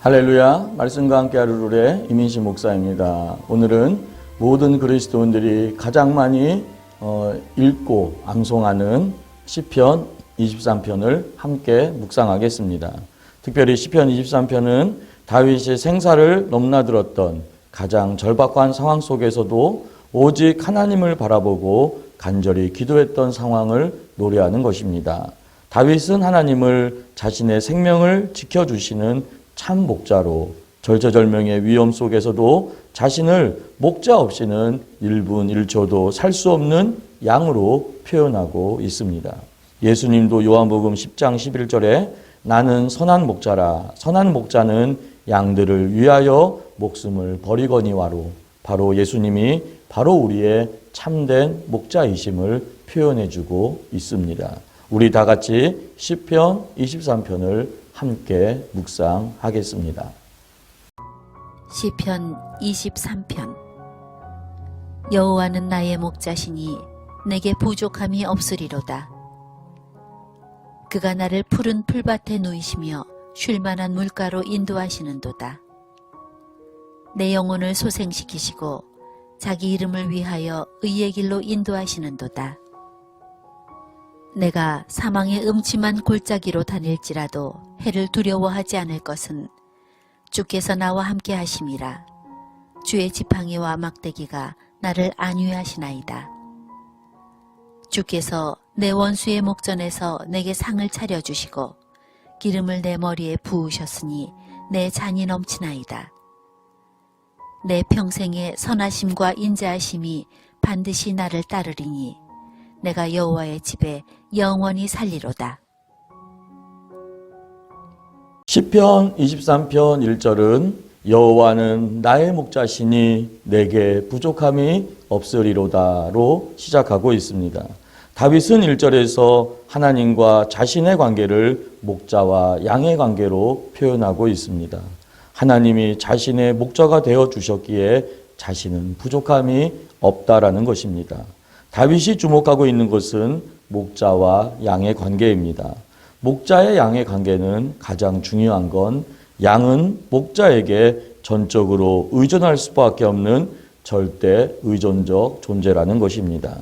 할렐루야, 말씀과 함께 하루를 이민식 목사입니다. 오늘은 모든 그리스도인들이 가장 많이 읽고 암송하는 시편 23편을 함께 묵상하겠습니다. 특별히 시편 23편은 다윗이 생사를 넘나들었던 가장 절박한 상황 속에서도 오직 하나님을 바라보고 간절히 기도했던 상황을 노래하는 것입니다. 다윗은 하나님을 자신의 생명을 지켜주시는 참 목자로 절체절명의 위험 속에서도 자신을 목자 없이는 1분 1초도 살 수 없는 양으로 표현하고 있습니다. 예수님도 요한복음 10장 11절에 나는 선한 목자라, 선한 목자는 양들을 위하여 목숨을 버리거니와로, 바로 예수님이 바로 우리의 참된 목자이심을 표현해주고 있습니다. 우리 다 같이 시편 23편을 함께 묵상하겠습니다. 시편 23편. 여호와는 나의 목자시니 내게 부족함이 없으리로다. 그가 나를 푸른 풀밭에 누이시며 쉴만한 물가로 인도하시는도다. 내 영혼을 소생시키시고 자기 이름을 위하여 의의 길로 인도하시는도다. 내가 사망의 음침한 골짜기로 다닐지라도 해를 두려워하지 않을 것은 주께서 나와 함께 하심이라. 주의 지팡이와 막대기가 나를 안위하시나이다. 주께서 내 원수의 목전에서 내게 상을 차려주시고 기름을 내 머리에 부으셨으니 내 잔이 넘치나이다. 내 평생의 선하심과 인자하심이 반드시 나를 따르리니 내가 여호와의 집에 영원히 살리로다. 시편 23편 1절은 여호와는 나의 목자시니 내게 부족함이 없으리로다로 시작하고 있습니다. 다윗은 1절에서 하나님과 자신의 관계를 목자와 양의 관계로 표현하고 있습니다. 하나님이 자신의 목자가 되어 주셨기에 자신은 부족함이 없다라는 것입니다. 다윗이 주목하고 있는 것은 목자와 양의 관계입니다. 목자의 양의 관계는 가장 중요한 건 양은 목자에게 전적으로 의존할 수밖에 없는 절대 의존적 존재라는 것입니다.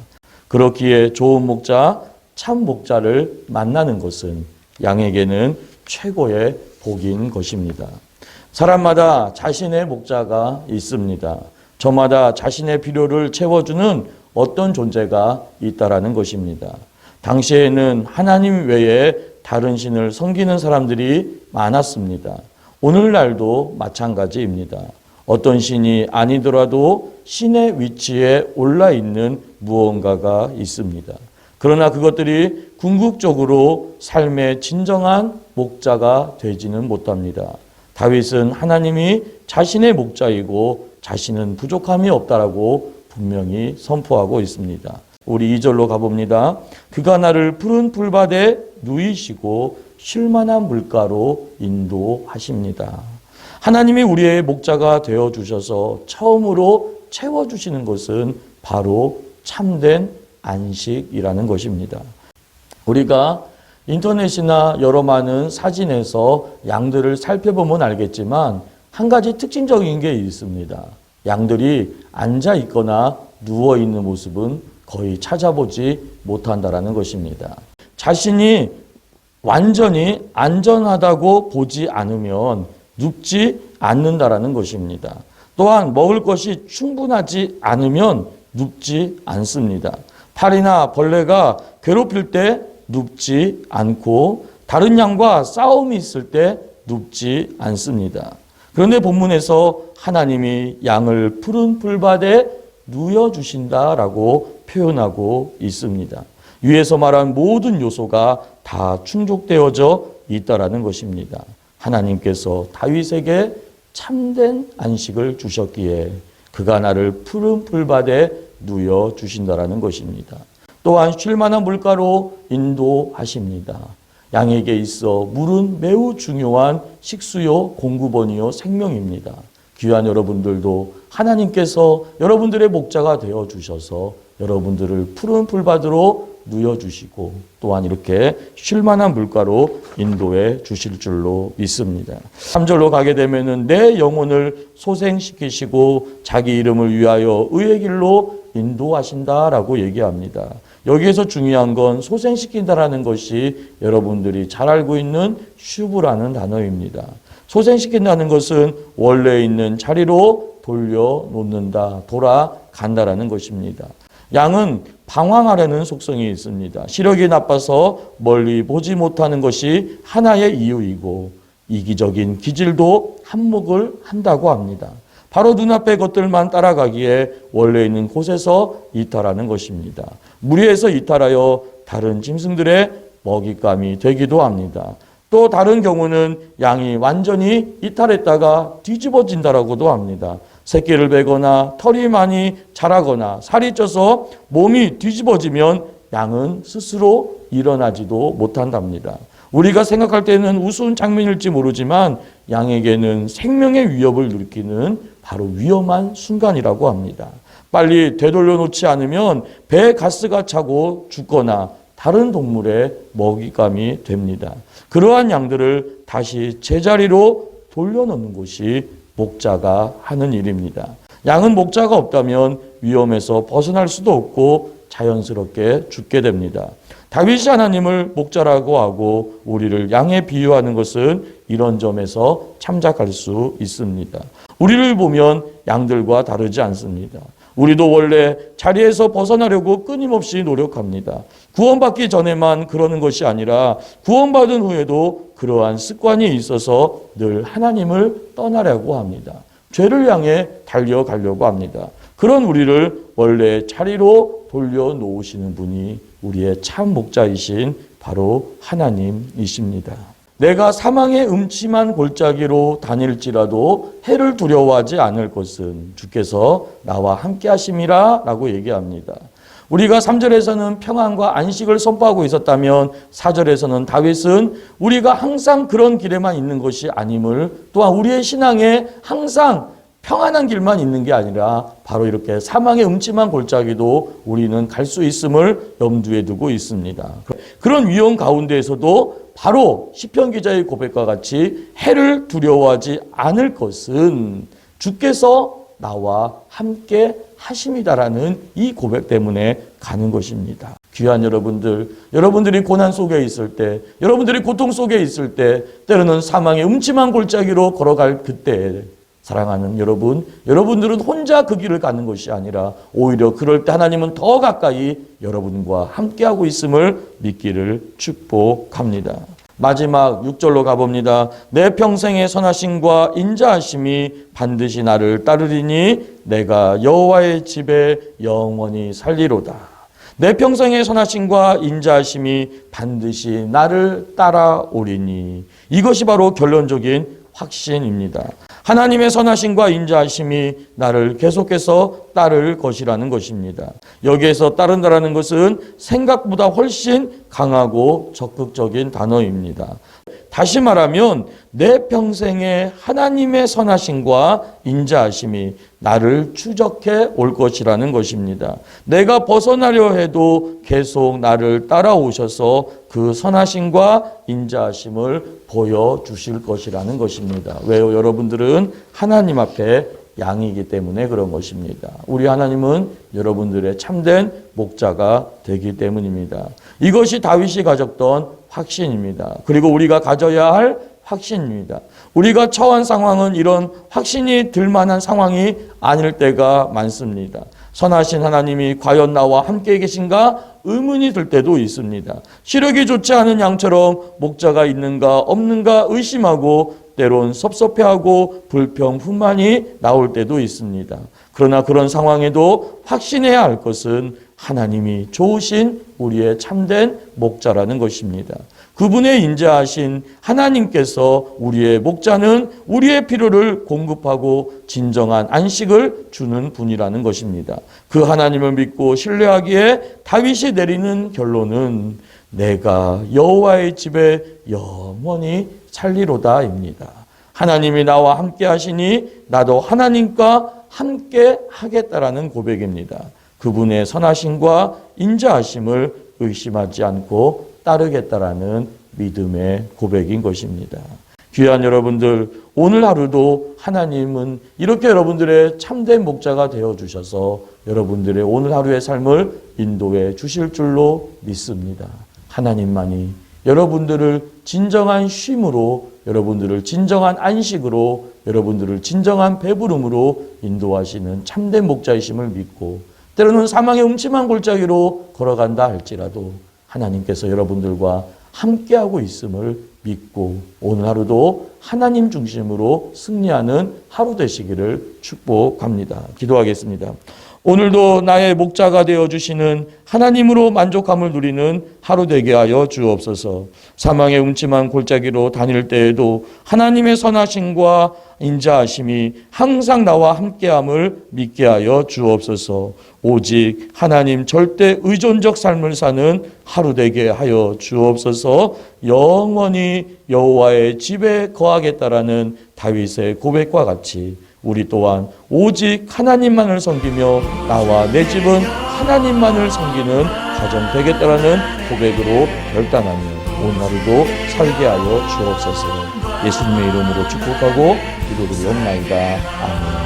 그렇기에 좋은 목자, 참 목자를 만나는 것은 양에게는 최고의 복인 것입니다. 사람마다 자신의 목자가 있습니다. 저마다 자신의 필요를 채워주는 어떤 존재가 있다라는 것입니다. 당시에는 하나님 외에 다른 신을 섬기는 사람들이 많았습니다. 오늘날도 마찬가지입니다. 어떤 신이 아니더라도 신의 위치에 올라 있는 무언가가 있습니다. 그러나 그것들이 궁극적으로 삶의 진정한 목자가 되지는 못합니다. 다윗은 하나님이 자신의 목자이고 자신은 부족함이 없다라고 분명히 선포하고 있습니다. 우리 2절로 가봅니다. 그가 나를 푸른 풀밭에 누이시고 쉴만한 물가로 인도하십니다. 하나님이 우리의 목자가 되어주셔서 처음으로 채워주시는 것은 바로 참된 안식이라는 것입니다. 우리가 인터넷이나 여러 많은 사진에서 양들을 살펴보면 알겠지만 한 가지 특징적인 게 있습니다. 양들이 앉아 있거나 누워 있는 모습은 거의 찾아보지 못한다라는 것입니다. 자신이 완전히 안전하다고 보지 않으면 눕지 않는다라는 것입니다. 또한 먹을 것이 충분하지 않으면 눕지 않습니다. 파리나 벌레가 괴롭힐 때 눕지 않고 다른 양과 싸움이 있을 때 눕지 않습니다. 그런데 본문에서 하나님이 양을 푸른 풀밭에 누워주신다라고 표현하고 있습니다. 위에서 말한 모든 요소가 다 충족되어져 있다라는 것입니다. 하나님께서 다윗에게 참된 안식을 주셨기에 그가 나를 푸른 풀밭에 누워주신다라는 것입니다. 또한 쉴만한 물가로 인도하십니다. 양에게 있어 물은 매우 중요한 식수요 공급원이요 생명입니다. 귀한 여러분들도 하나님께서 여러분들의 목자가 되어 주셔서 여러분들을 푸른 풀밭으로 누여주시고 또한 이렇게 쉴만한 물가로 인도해 주실 줄로 믿습니다. 3절로 가게 되면은 내 영혼을 소생시키시고 자기 이름을 위하여 의의 길로 인도하신다라고 얘기합니다. 여기에서 중요한 건 소생시킨다라는 것이 여러분들이 잘 알고 있는 슈브라는 단어입니다. 소생시킨다는 것은 원래 있는 자리로 돌려놓는다, 돌아간다라는 것입니다. 양은 방황하려는 속성이 있습니다. 시력이 나빠서 멀리 보지 못하는 것이 하나의 이유이고 이기적인 기질도 한몫을 한다고 합니다. 바로 눈앞의 것들만 따라가기에 원래 있는 곳에서 이탈하는 것입니다. 무리해서 이탈하여 다른 짐승들의 먹잇감이 되기도 합니다. 또 다른 경우는 양이 완전히 이탈했다가 뒤집어진다라고도 합니다. 새끼를 베거나 털이 많이 자라거나 살이 쪄서 몸이 뒤집어지면 양은 스스로 일어나지도 못한답니다. 우리가 생각할 때는 우스운 장면일지 모르지만 양에게는 생명의 위협을 느끼는 바로 위험한 순간이라고 합니다. 빨리 되돌려 놓지 않으면 배에 가스가 차고 죽거나 다른 동물의 먹잇감이 됩니다. 그러한 양들을 다시 제자리로 돌려놓는 것이 목자가 하는 일입니다. 양은 목자가 없다면 위험에서 벗어날 수도 없고 자연스럽게 죽게 됩니다. 다윗이 하나님을 목자라고 하고 우리를 양에 비유하는 것은 이런 점에서 참작할 수 있습니다. 우리를 보면 양들과 다르지 않습니다. 우리도 원래 자리에서 벗어나려고 끊임없이 노력합니다. 구원받기 전에만 그러는 것이 아니라 구원받은 후에도 그러한 습관이 있어서 늘 하나님을 떠나려고 합니다. 죄를 향해 달려가려고 합니다. 그런 우리를 원래 자리로 돌려놓으시는 분이 우리의 참 목자이신 바로 하나님이십니다. 내가 사망의 음침한 골짜기로 다닐지라도 해를 두려워하지 않을 것은 주께서 나와 함께 하심이라 라고 얘기합니다. 우리가 3절에서는 평안과 안식을 선포하고 있었다면 4절에서는 다윗은 우리가 항상 그런 길에만 있는 것이 아님을 또한 우리의 신앙에 항상 평안한 길만 있는 게 아니라 바로 이렇게 사망의 음침한 골짜기도 우리는 갈 수 있음을 염두에 두고 있습니다. 그런 위험 가운데에서도 바로 시편 기자의 고백과 같이 해를 두려워하지 않을 것은 주께서 나와 함께 하심이다라는 이 고백 때문에 가는 것입니다. 귀한 여러분들, 여러분들이 고난 속에 있을 때, 여러분들이 고통 속에 있을 때, 때로는 사망의 음침한 골짜기로 걸어갈 그때 사랑하는 여러분, 여러분들은 혼자 그 길을 가는 것이 아니라 오히려 그럴 때 하나님은 더 가까이 여러분과 함께하고 있음을 믿기를 축복합니다. 마지막 6절로 가봅니다. 내 평생의 선하심과 인자하심이 반드시 나를 따르리니 내가 여호와의 집에 영원히 살리로다. 내 평생의 선하심과 인자하심이 반드시 나를 따라오리니 이것이 바로 결론적인 확신입니다. 하나님의 선하심과 인자하심이 나를 계속해서 따를 것이라는 것입니다. 여기에서 따른다라는 것은 생각보다 훨씬 강하고 적극적인 단어입니다. 다시 말하면 내 평생에 하나님의 선하심과 인자하심이 나를 추적해 올 것이라는 것입니다. 내가 벗어나려 해도 계속 나를 따라오셔서 그 선하심과 인자하심을 보여주실 것이라는 것입니다. 왜요? 여러분들은 하나님 앞에 양이기 때문에 그런 것입니다. 우리 하나님은 여러분들의 참된 목자가 되기 때문입니다. 이것이 다윗이 가졌던 확신입니다. 그리고 우리가 가져야 할 확신입니다. 우리가 처한 상황은 이런 확신이 들 만한 상황이 아닐 때가 많습니다. 선하신 하나님이 과연 나와 함께 계신가 의문이 들 때도 있습니다. 시력이 좋지 않은 양처럼 목자가 있는가 없는가 의심하고 때론 섭섭해하고 불평,분만이 나올 때도 있습니다. 그러나 그런 상황에도 확신해야 할 것은 하나님이 좋으신 우리의 참된 목자라는 것입니다. 그분의 인자하신 하나님께서 우리의 목자는 우리의 필요를 공급하고 진정한 안식을 주는 분이라는 것입니다. 그 하나님을 믿고 신뢰하기에 다윗이 내리는 결론은 내가 여호와의 집에 영원히 살리로다입니다. 하나님이 나와 함께 하시니 나도 하나님과 함께 하겠다라는 고백입니다. 그분의 선하심과 인자하심을 의심하지 않고 따르겠다라는 믿음의 고백인 것입니다. 귀한 여러분들, 오늘 하루도 하나님은 이렇게 여러분들의 참된 목자가 되어주셔서 여러분들의 오늘 하루의 삶을 인도해 주실 줄로 믿습니다. 하나님만이 여러분들을 진정한 쉼으로, 여러분들을 진정한 안식으로, 여러분들을 진정한 배부름으로 인도하시는 참된 목자이심을 믿고, 때로는 사망의 음침한 골짜기로 걸어간다 할지라도 하나님께서 여러분들과 함께하고 있음을 믿고 오늘 하루도 하나님 중심으로 승리하는 하루 되시기를 축복합니다. 기도하겠습니다. 오늘도 나의 목자가 되어주시는 하나님으로 만족함을 누리는 하루 되게 하여 주옵소서. 사망의 음침한 골짜기로 다닐 때에도 하나님의 선하심과 인자하심이 항상 나와 함께함을 믿게 하여 주옵소서. 오직 하나님 절대 의존적 삶을 사는 하루 되게 하여 주옵소서. 영원히 여호와의 집에 거하겠다라는 다윗의 고백과 같이 우리 또한 오직 하나님만을 섬기며 나와 내 집은 하나님만을 섬기는 가정 되겠다라는 고백으로 결단하며 오늘 하루도 살게 하여 주옵소서. 예수님의 이름으로 축복하고 기도드리옵나이다. 아멘.